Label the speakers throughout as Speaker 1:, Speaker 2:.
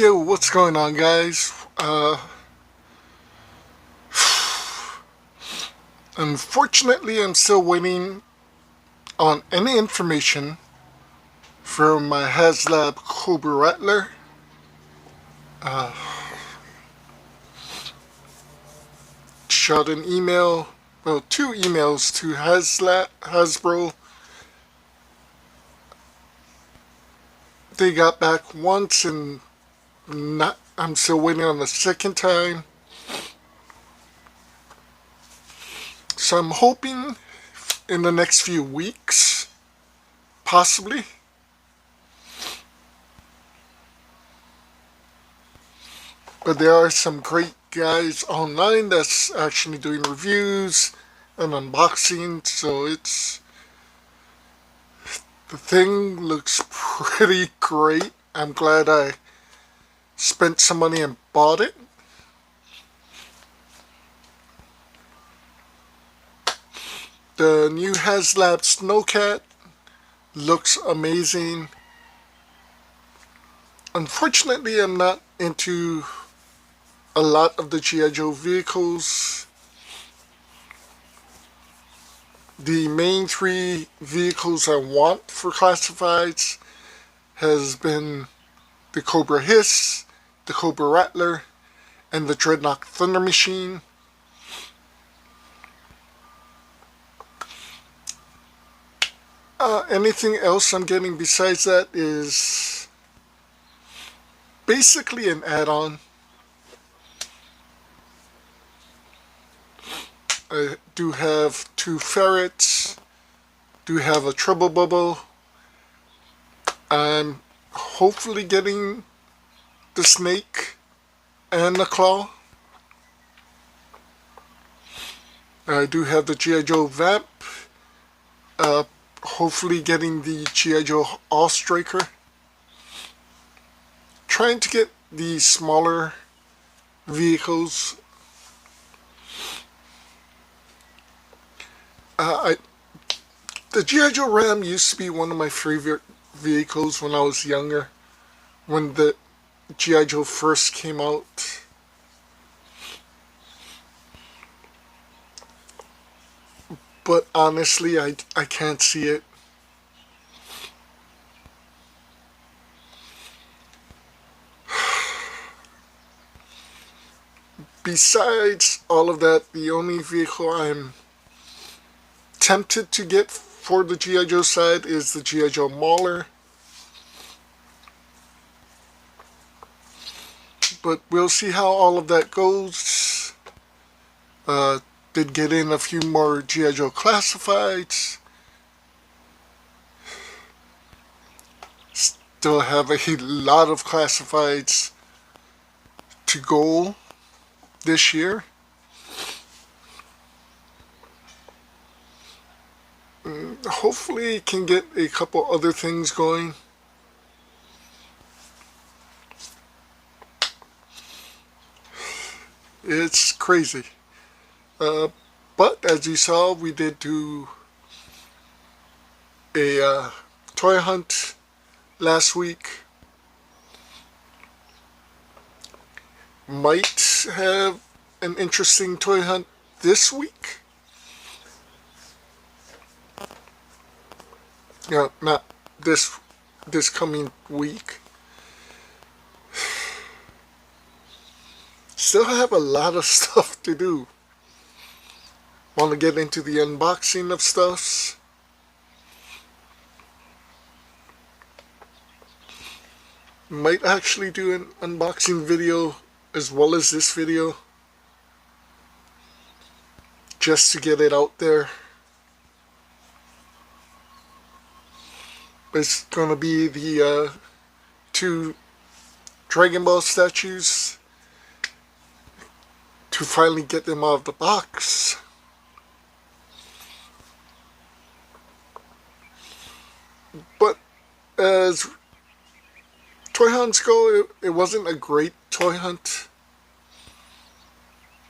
Speaker 1: Yo, what's going on, guys? Unfortunately, I'm still waiting on any information from my HasLab Cobra Rattler. Shot an email, well, two emails to Hasbro. They got back once, and I'm still waiting on the second time. So I'm hoping in the next few weeks, possibly. But there are some great guys online that's actually doing reviews and unboxing, so the thing looks pretty great. I'm glad I spent some money and bought it. The new HasLab Snowcat looks amazing. Unfortunately, I'm not into a lot of the G.I. Joe vehicles. The main three vehicles I want for classifieds has been the Cobra Hiss, the Cobra Rattler, and the Dreadnought Thunder Machine. Anything else I'm getting besides that is basically an add-on. I do have two ferrets, do have a treble bubble. I'm hopefully getting the snake and the claw. I do have the G.I. Joe Vamp. Hopefully getting the G.I. Joe All Striker. Trying to get the smaller vehicles. The G.I. Joe Ram used to be one of my favorite vehicles when I was younger. When the G.I. Joe first came out. But honestly, I can't see it. Besides all of that, the only vehicle I'm tempted to get for the G.I. Joe side is the G.I. Joe Mauler. But we'll see how all of that goes. Did get in a few more G.I. Joe classifieds. Still have a lot of classifieds to go this year. Hopefully can get a couple other things going. It's crazy. But as you saw, we did do a toy hunt last week. Might have an interesting toy hunt this week. No, not this coming week. Still have a lot of stuff to do. Want to get into the unboxing of stuff. Might actually do an unboxing video as well as this video. Just to get it out there. It's gonna be the two Dragon Ball statues. To finally get them out of the box. But as toy hunts go, it wasn't a great toy hunt.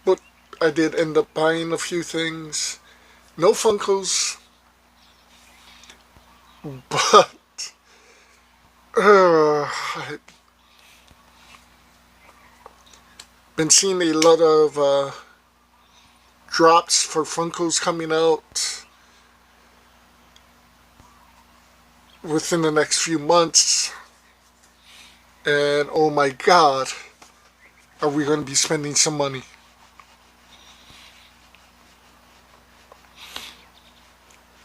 Speaker 1: But I did end up buying a few things. No Funkos. But been seeing a lot of drops for Funkos coming out within the next few months. And oh my god, are we going to be spending some money?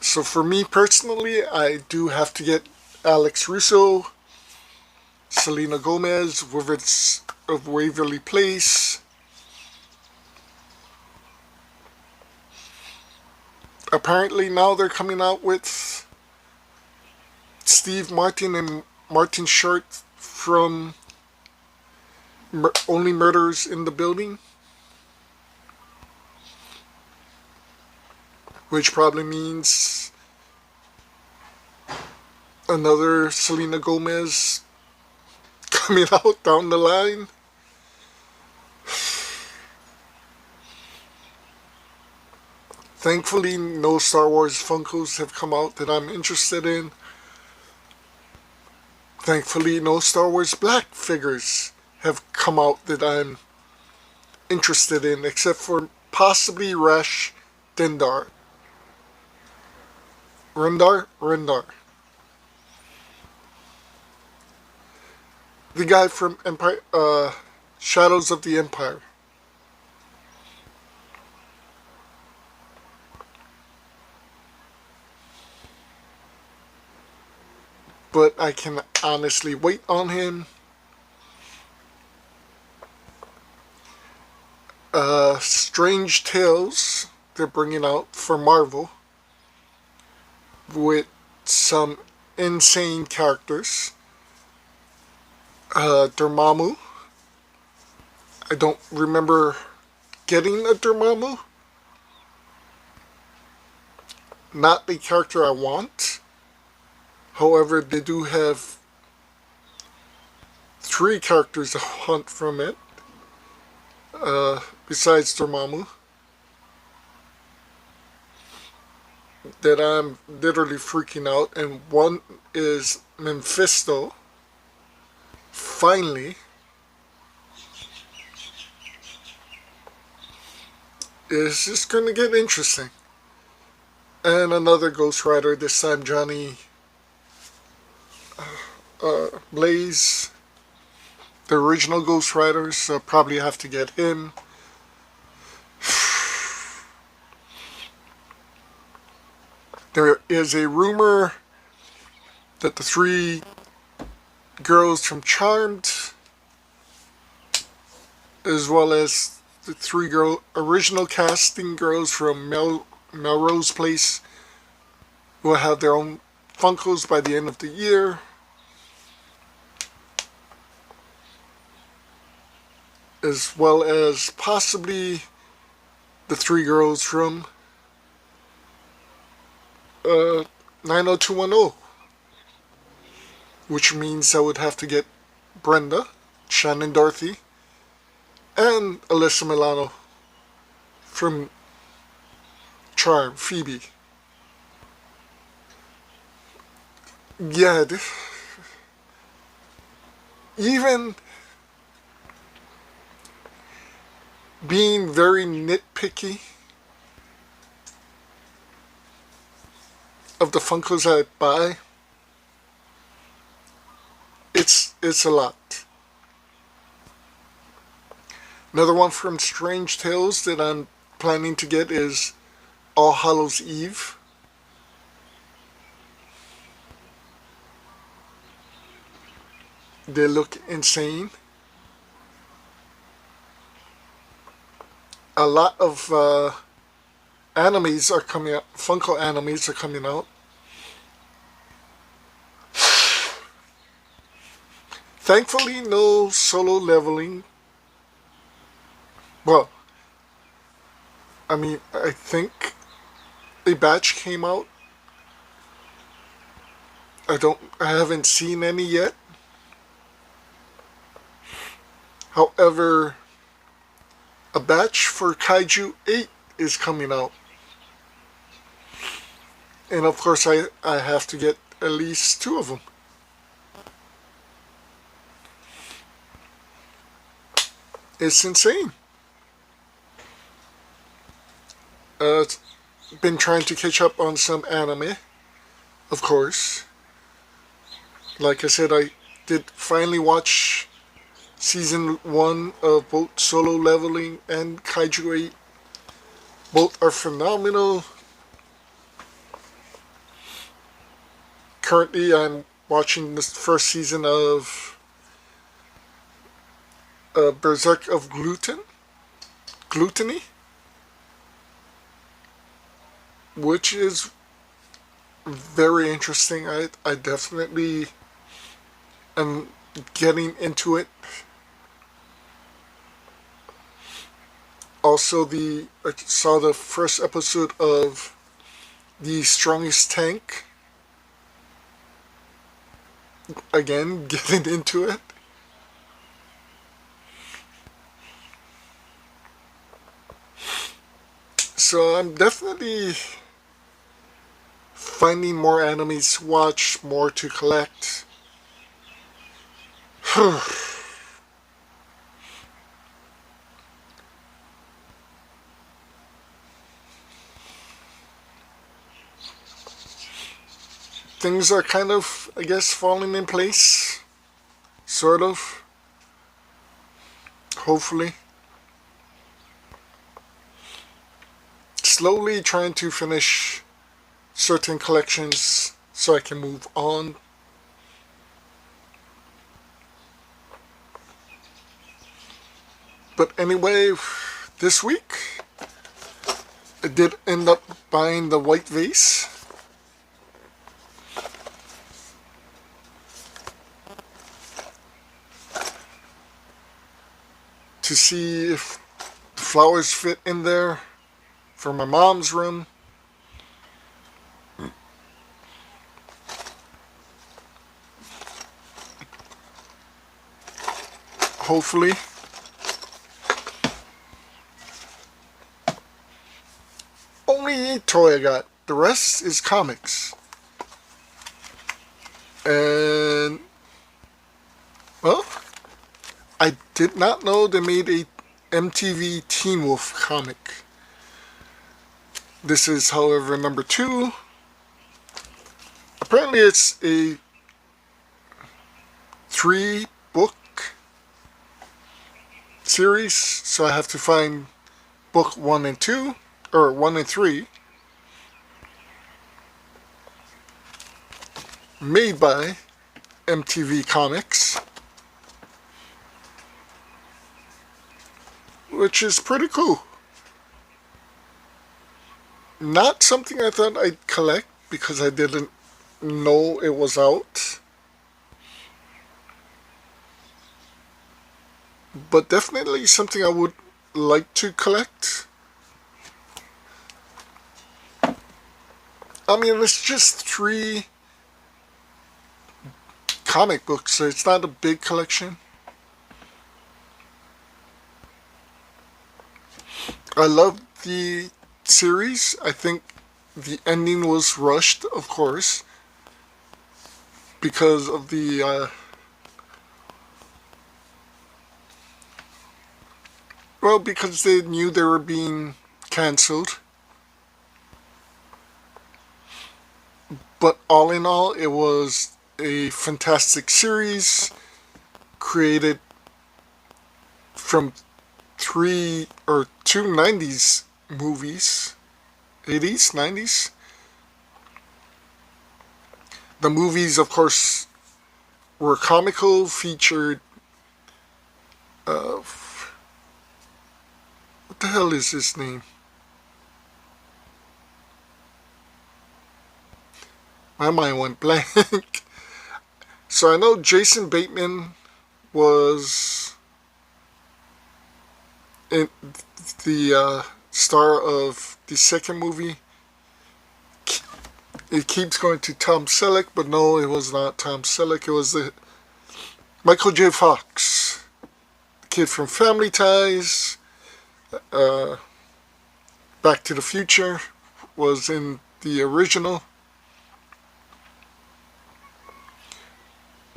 Speaker 1: So for me personally, I do have to get Alex Russo, Selena Gomez, Wizards of Waverly Place. Apparently now they're coming out with Steve Martin and Martin Short from Only Murders in the Building, which probably means another Selena Gomez coming out down the line. Thankfully, no Star Wars Funkos have come out that I'm interested in. Thankfully, no Star Wars Black figures have come out that I'm interested in, except for possibly Rash Dendar. Rendar. The guy from Empire, Shadows of the Empire. But I can honestly wait on him. Strange Tales they're bringing out for Marvel with some insane characters. Dormammu. I don't remember getting a Dormammu. Not the character I want. However, they do have 3 characters I want from it. Besides Dormammu. That I'm literally freaking out. And one is Mephisto. Finally. It's just gonna get interesting. And another Ghost Rider, this time Johnny Blaze, the original Ghost Rider, so probably have to get him. There is a rumor that the 3 girls from Charmed, as well as the 3 original casting girls from Melrose Place, will have their own Funkos by the end of the year. As well as possibly the 3 girls from 90210. Which means I would have to get Brenda, Shannon Dorothy, and Alyssa Milano from Charm, Phoebe. Yeah, even being very nitpicky of the Funkos I buy, it's a lot. Another one from Strange Tales that I'm planning to get is All Hallows Eve. They look insane. A lot of animes are coming out. Funko animes are coming out. Thankfully, no solo leveling. Well, I mean, I think a batch came out. I haven't seen any yet. However, a batch for Kaiju 8 is coming out. And of course I have to get at least 2 of them. It's insane. Uh, been trying to catch up on some anime, of course. Like I said, I did finally watch season 1 of both Solo Leveling and Kaiju 8. Both are phenomenal. Currently, I'm watching the first season of Berserk of Gluttony, which is very interesting. I definitely am getting into it. Also, I saw the first episode of The Strongest Tank. Again, getting into it. So I'm definitely finding more animes to watch, more to collect. Things are kind of, I guess, falling in place. Sort of. Hopefully. Slowly trying to finish certain collections so I can move on. But anyway, this week I did end up buying the white vase. To see if the flowers fit in there for my mom's room. Hopefully. Only a toy I got. The rest is comics. And, well, I did not know they made a MTV Teen Wolf comic. This is, however, number 2. Apparently it's a 3-book series, so I have to find book 1 and 2, or 1 and 3. Made by MTV Comics. Which is pretty cool. Not something I thought I'd collect because I didn't know it was out. But definitely something I would like to collect. I mean, it's just 3 comic books, so it's not a big collection. I love the series. I think the ending was rushed, of course, because of the well, because they knew they were being cancelled. But all in all, it was a fantastic series created from 2 90s movies. 80s, 90s. The movies, of course, were comical, featured what the hell is his name? My mind went blank. So I know Jason Bateman was in the star of the second movie. It keeps going to Tom Selleck, but no, it was not Tom Selleck. It was the Michael J. Fox, the kid from Family Ties. Back to the Future was in the original.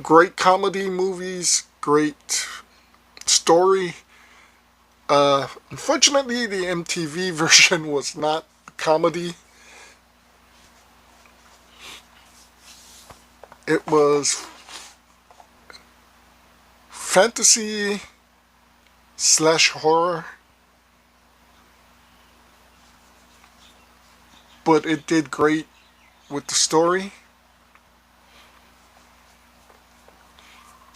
Speaker 1: Great comedy movies, great story. Unfortunately, the MTV version was not comedy. It was fantasy slash horror, but it did great with the story.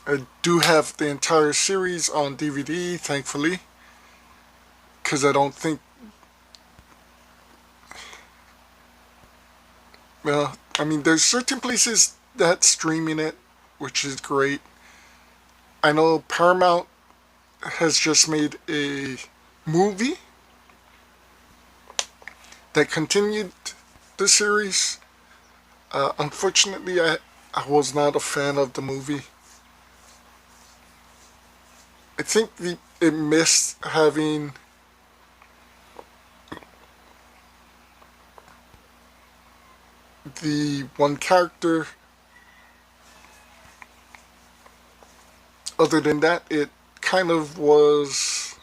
Speaker 1: I do have the entire series on DVD, thankfully, because I don't think, well, I mean, there's certain places that streaming it, which is great. I know Paramount has just made a movie that continued the series. Unfortunately, I was not a fan of the movie. I think it missed having the one character. Other than that, it kind of was,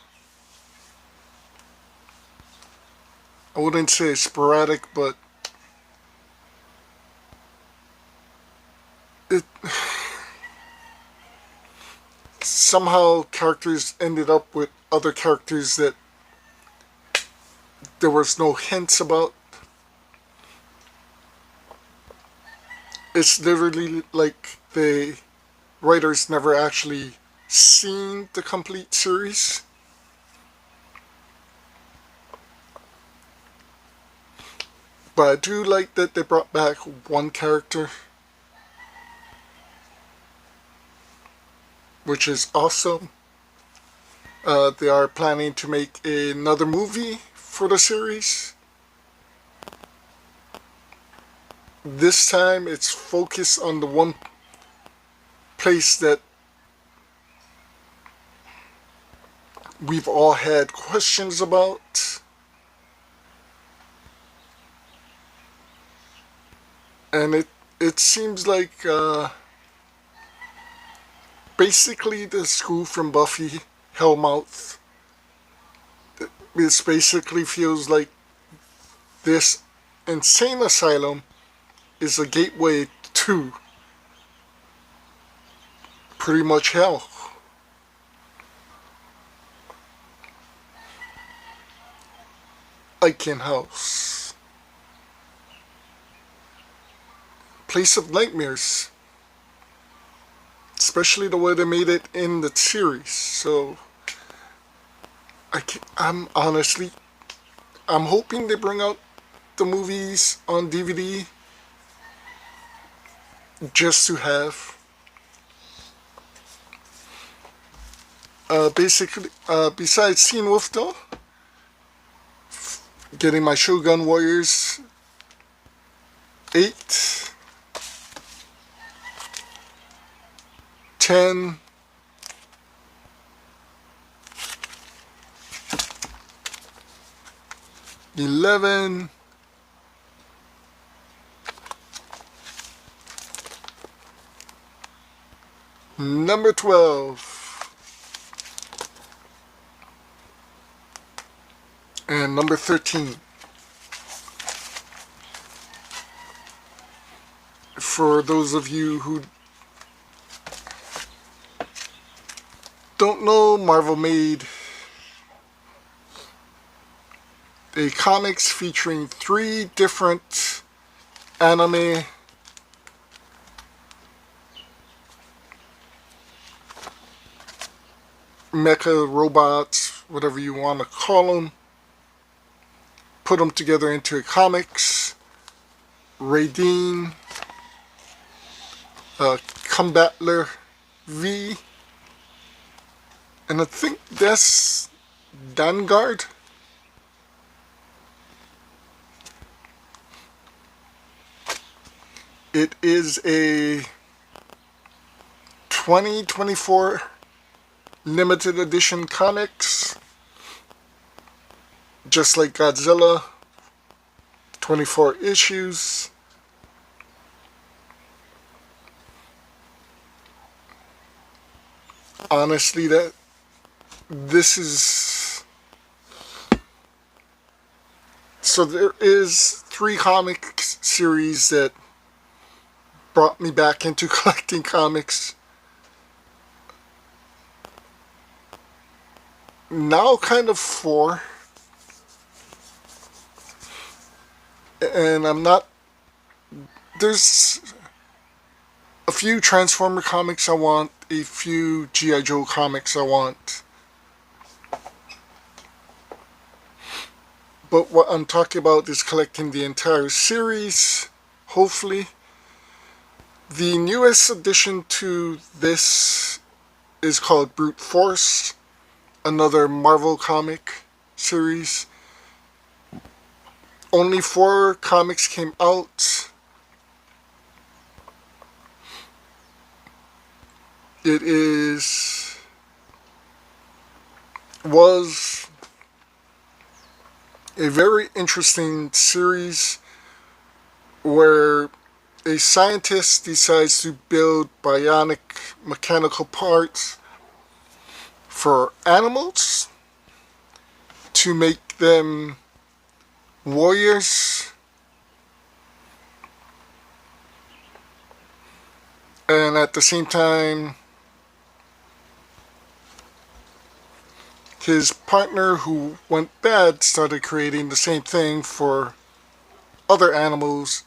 Speaker 1: I wouldn't say sporadic, but it somehow characters ended up with other characters that there was no hints about. It's literally like the writers never actually seen the complete series. But I do like that they brought back one character, which is awesome. They are planning to make another movie for the series. This time it's focused on the one place that we've all had questions about. And it seems like basically the school from Buffy, Hellmouth, it basically feels like this insane asylum is a gateway to pretty much hell. Aiken House. Place of Nightmares. Especially the way they made it in the series. So, I'm honestly, I'm hoping they bring out the movies on DVD just to have. Basically, besides Teen Wolf though, getting my Shogun Warriors 8, 10, 11, number 12, and number 13. For those of you who don't know, Marvel made a comics featuring 3 different anime mecha robots, whatever you want to call them. Put them together into a comics. Raideen, Combatler V, and I think that's Vanguard. It is a 2024 limited edition comics, just like Godzilla, 24 issues. Honestly, this is So there is 3 comic series that brought me back into collecting comics. Now kind of 4. And I'm not... There's a few Transformer comics I want, a few G.I. Joe comics I want. But what I'm talking about is collecting the entire series, hopefully. The newest addition to this is called Brute Force, another Marvel comic series. Only 4 comics came out. It was a very interesting series where a scientist decides to build bionic mechanical parts for animals to make them warriors, and at the same time his partner who went bad started creating the same thing for other animals,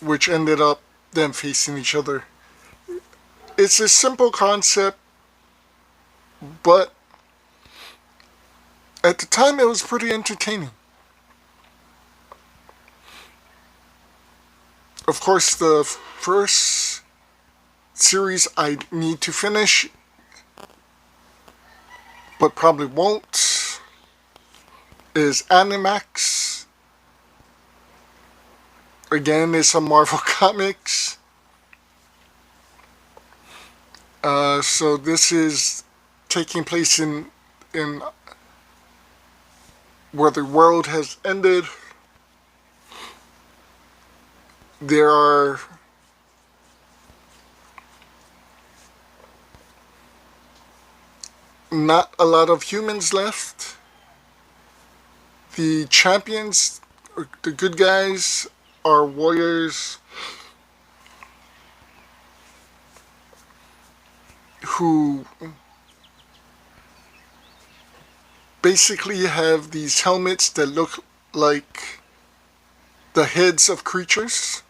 Speaker 1: which ended up them facing each other. It's a simple concept, but at the time it was pretty entertaining. Of course, the first series I need to finish, but probably won't, is Animax. Again, it's some Marvel Comics. So this is taking place in where the world has ended. There are not a lot of humans left. The champions, or the good guys, are warriors who basically have these helmets that look like the heads of creatures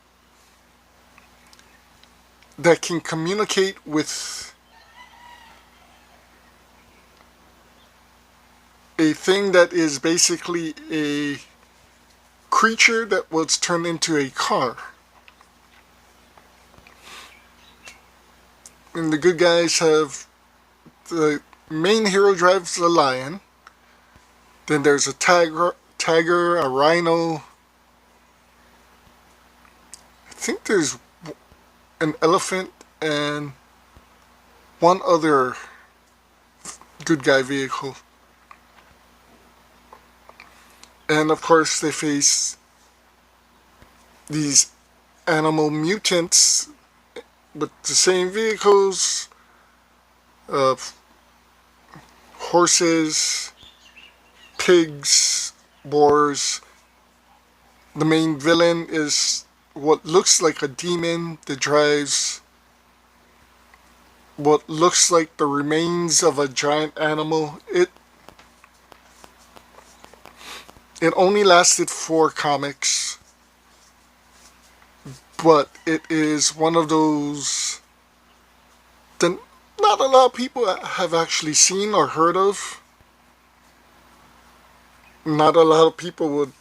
Speaker 1: that can communicate with a thing that is basically a creature that was turned into a car. And the good guys have, the main hero drives a lion, then there's a tiger, a rhino, I think there's an elephant, and one other good guy vehicle. And of course they face these animal mutants with the same vehicles, horses, pigs, boars. The main villain is what looks like a demon that drives what looks like the remains of a giant animal. It only lasted 4 comics, but it is one of those that not a lot of people have actually seen or heard of. Not a lot of people would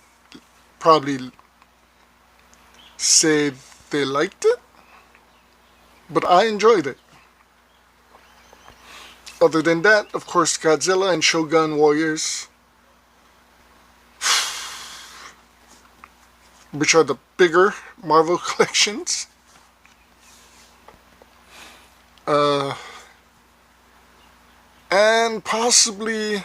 Speaker 1: probably say they liked it, but I enjoyed it. Other than that, of course, Godzilla and Shogun Warriors, which are the bigger Marvel collections. And possibly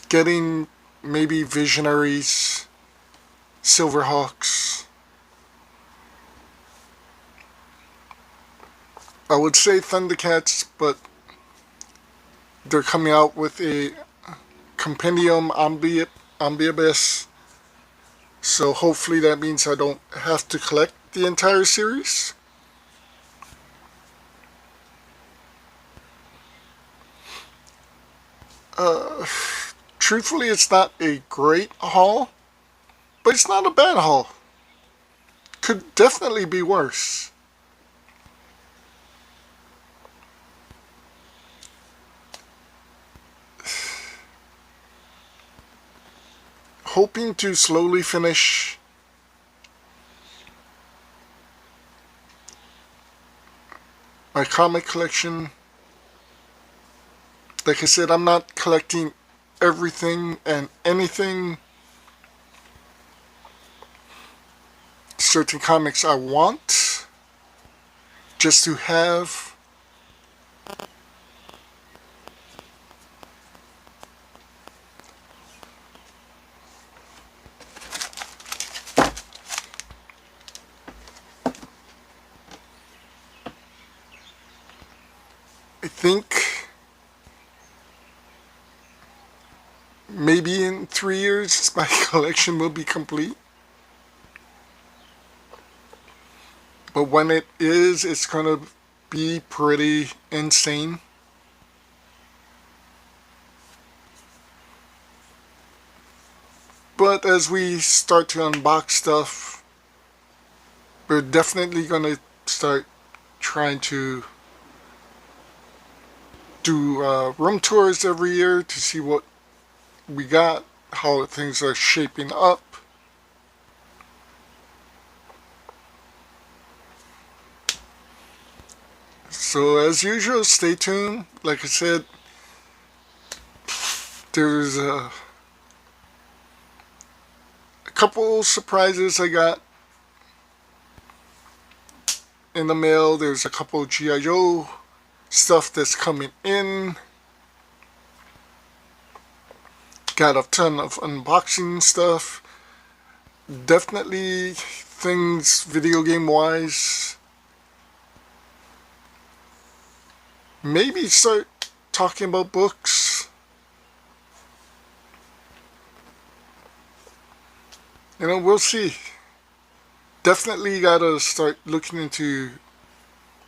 Speaker 1: getting maybe Visionaries, Silverhawks. I would say Thundercats, but they're coming out with a compendium omnibus. So hopefully that means I don't have to collect the entire series. Truthfully, it's not a great haul, but it's not a bad haul. Could definitely be worse. Hoping to slowly finish my comic collection. Like I said, I'm not collecting everything and anything. Certain comics I want just to have. I think maybe in 3 years my collection will be complete. But when it is, it's going to be pretty insane. But as we start to unbox stuff, we're definitely going to start trying to do room tours every year to see what we got, how things are shaping up. So as usual, stay tuned. Like I said, there's a couple surprises I got in the mail. There's a couple G.I. Joe stuff that's coming in. Got a ton of unboxing stuff. Definitely things video game wise. Maybe start talking about books. You know, we'll see. Definitely gotta start looking into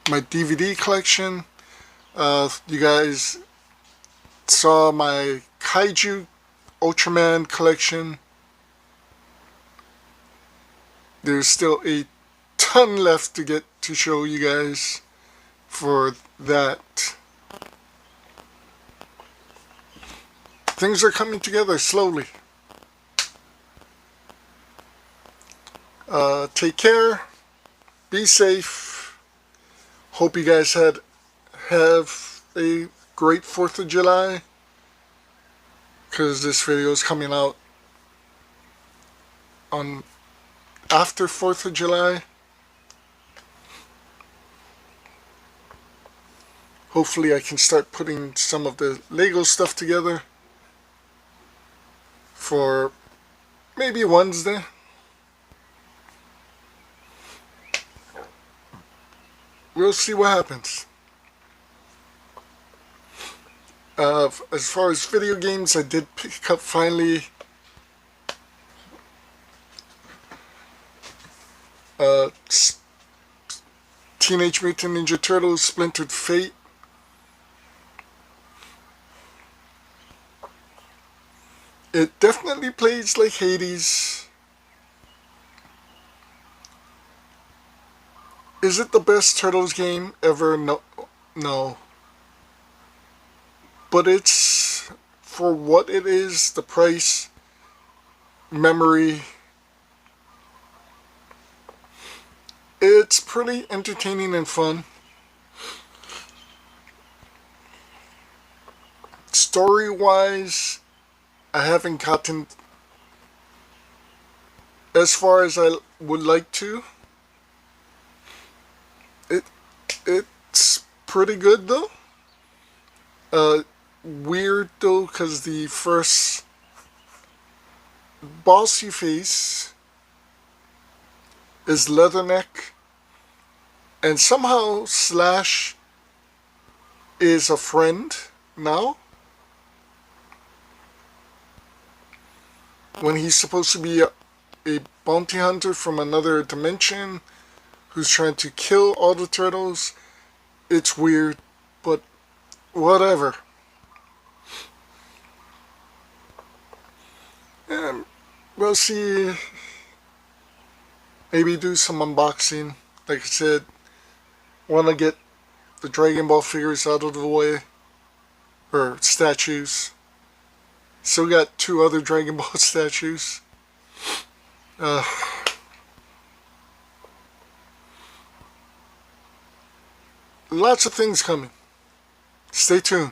Speaker 1: my DVD collection. You guys saw my Kaiju Ultraman collection. There's still a ton left to get to show you guys for that. Things are coming together slowly. Take care. Be safe. Hope you guys have a great 4th of July. Because this video is coming out on after 4th of July. Hopefully I can start putting some of the Lego stuff together for maybe Wednesday. We'll see what happens. As far as video games, I did pick up finally Teenage Mutant Ninja Turtles Splintered Fate. It definitely plays like Hades. Is it the best Turtles game ever? No. But it's, for what it is, the price, memory, it's pretty entertaining and fun. Story-wise, I haven't gotten as far as I would like to. It's pretty good though. Weird though, because the first boss you face is Leatherneck, and somehow Slash is a friend now. when he's supposed to be a bounty hunter from another dimension who's trying to kill all the turtles. It's weird, but whatever. And we'll see. Maybe do some unboxing. Like I said, want to get the Dragon Ball figures out of the way. Or statues. Still got 2 other Dragon Ball statues. Lots of things coming. Stay tuned.